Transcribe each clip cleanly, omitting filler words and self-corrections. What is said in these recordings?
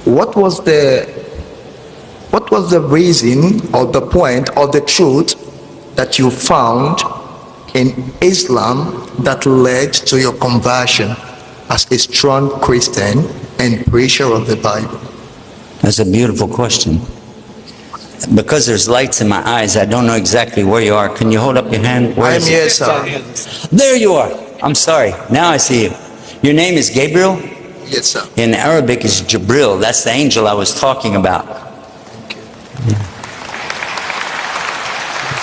what was the reason or the point or the truth that you found in Islam that led to your conversion as a strong Christian and preacher of the Bible? That's a beautiful question. Because there's lights in my eyes, I don't know exactly where you are. Can you hold up your hand? I am here, sir. There you are. I'm sorry. Now I see you. Your name is Gabriel? Yes, sir. In Arabic is Jibril. That's the angel I was talking about.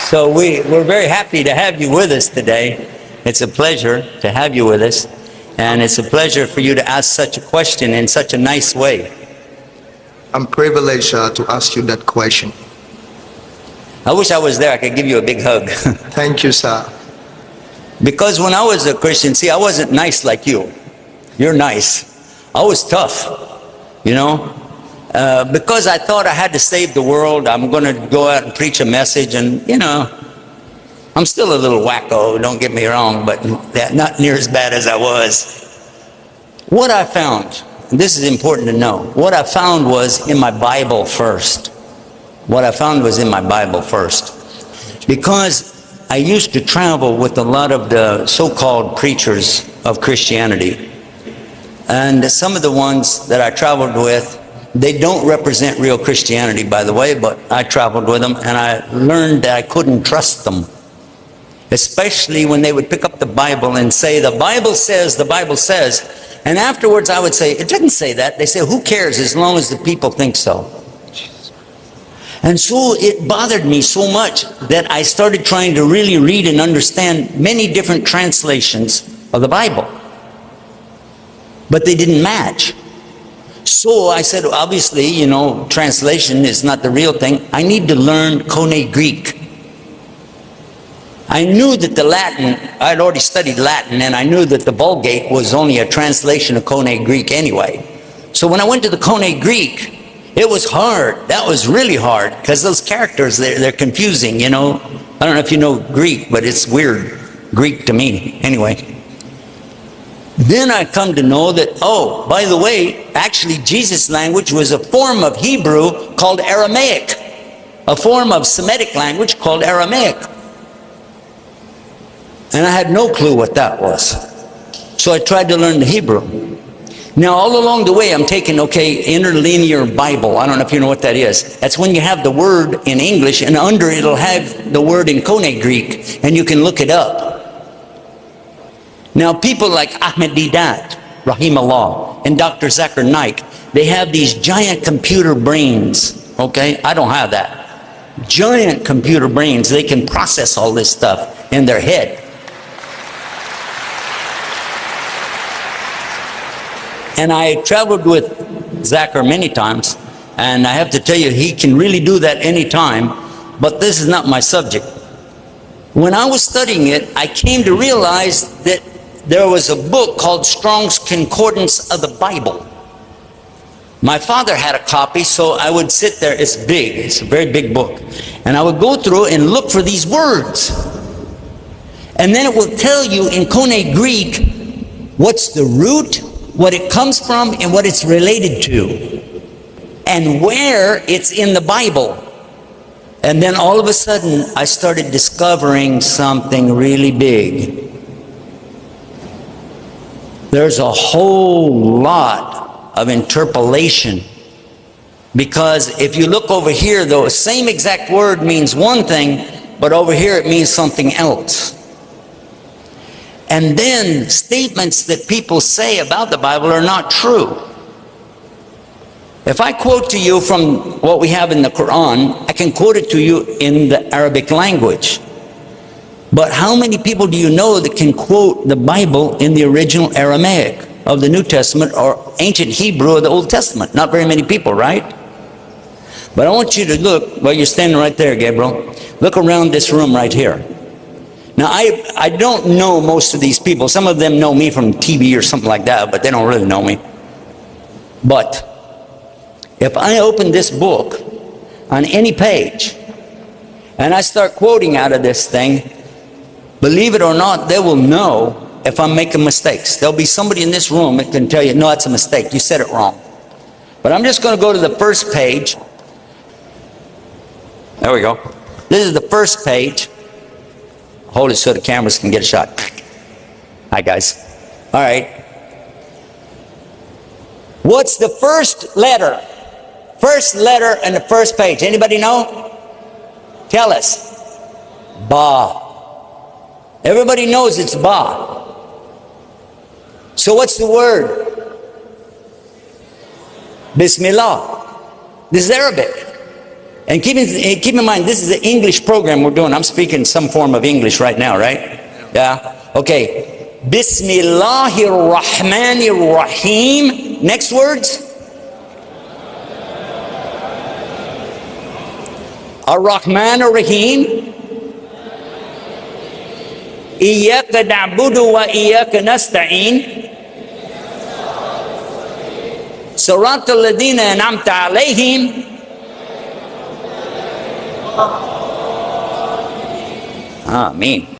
So we're very happy to have you with us today. It's a pleasure to have you with us. And it's a pleasure for you to ask such a question in such a nice way. I'm privileged to ask you that question. I wish I was there. I could give you a big hug. Thank you, sir. Because when I was a Christian, see, I wasn't nice like you. You're nice. I was tough, you know. Because I thought I had to save the world. I'm going to go out and preach a message. And, you know, I'm still a little wacko, don't get me wrong, but not near as bad as I was. What I found, and this is important to know, what I found was in my Bible first. What I found was in my Bible first. Because I used to travel with a lot of the so-called preachers of Christianity. And some of the ones that I traveled with, they don't represent real Christianity, by the way, but I traveled with them and I learned that I couldn't trust them. Especially when they would pick up the Bible and say, the Bible says, the Bible says. And afterwards I would say, it didn't say that. They say, who cares as long as the people think so. And so it bothered me so much that I started trying to really read and understand many different translations of the Bible. But they didn't match. So I said, obviously, you know, translation is not the real thing. I need to learn Koine Greek. I knew that the Latin, I'd already studied Latin, and I knew that the Vulgate was only a translation of Koine Greek anyway. So when I went to the Koine Greek, it was hard. That was really hard, because those characters, they're confusing, you know. I don't know if you know Greek, but it's weird Greek to me, anyway. Then I come to know that, oh, by the way, actually Jesus' language was a form of Hebrew called Aramaic, a form of Semitic language called Aramaic. And I had no clue what that was. So I tried to learn the Hebrew. Now, all along the way, I'm taking, okay, interlinear Bible. I don't know if you know what that is. That's when you have the word in English, and under it'll have the word in Koine Greek, and you can look it up. Now, people like Ahmed Deedat, Rahimahullah, and Dr. Zakir Naik, they have these giant computer brains, okay? I don't have that. Giant computer brains. They can process all this stuff in their head. And I traveled with Zakir many times, and I have to tell you, he can really do that anytime, but this is not my subject. When I was studying it, I came to realize that there was a book called Strong's Concordance of the Bible. My father had a copy, so I would sit there. It's big. It's a very big book. And I would go through and look for these words. And then it will tell you in Koine Greek what's the root, what it comes from, and what it's related to, and where it's in the Bible. And then all of a sudden, I started discovering something really big. There's a whole lot of interpolation, because if you look over here, the same exact word means one thing, but over here it means something else. And then statements that people say about the Bible are not true. If I quote to you from what we have in the Quran, I can quote it to you in the Arabic language. But how many people do you know that can quote the Bible in the original Aramaic of the New Testament or ancient Hebrew of the Old Testament? Not very many people, right? But I want you to look, well, you're standing right there, Gabriel. Look around this room right here. Now, I don't know most of these people. Some of them know me from TV or something like that, but they don't really know me. But if I open this book on any page and I start quoting out of this thing, believe it or not, they will know if I'm making mistakes. There'll be somebody in this room that can tell you, no, that's a mistake. You said it wrong. But I'm just going to go to the first page. There we go. This is the first page. Hold it so the cameras can get a shot. Hi, guys. All right. What's the first letter? First letter in the first page. Anybody know? Tell us. Ba. Everybody knows it's Ba. So what's the word? Bismillah. This is Arabic. And keep in mind, this is an English program we're doing. I'm speaking some form of English right now, right? Yeah. Okay. Bismillahir Rahmanir Rahim. Next words. Ar-Rahman Ar-Rahim. Iyaka na'budu wa iyaka nasta'in. Siratal ladina an'amta alayhim. Ameen.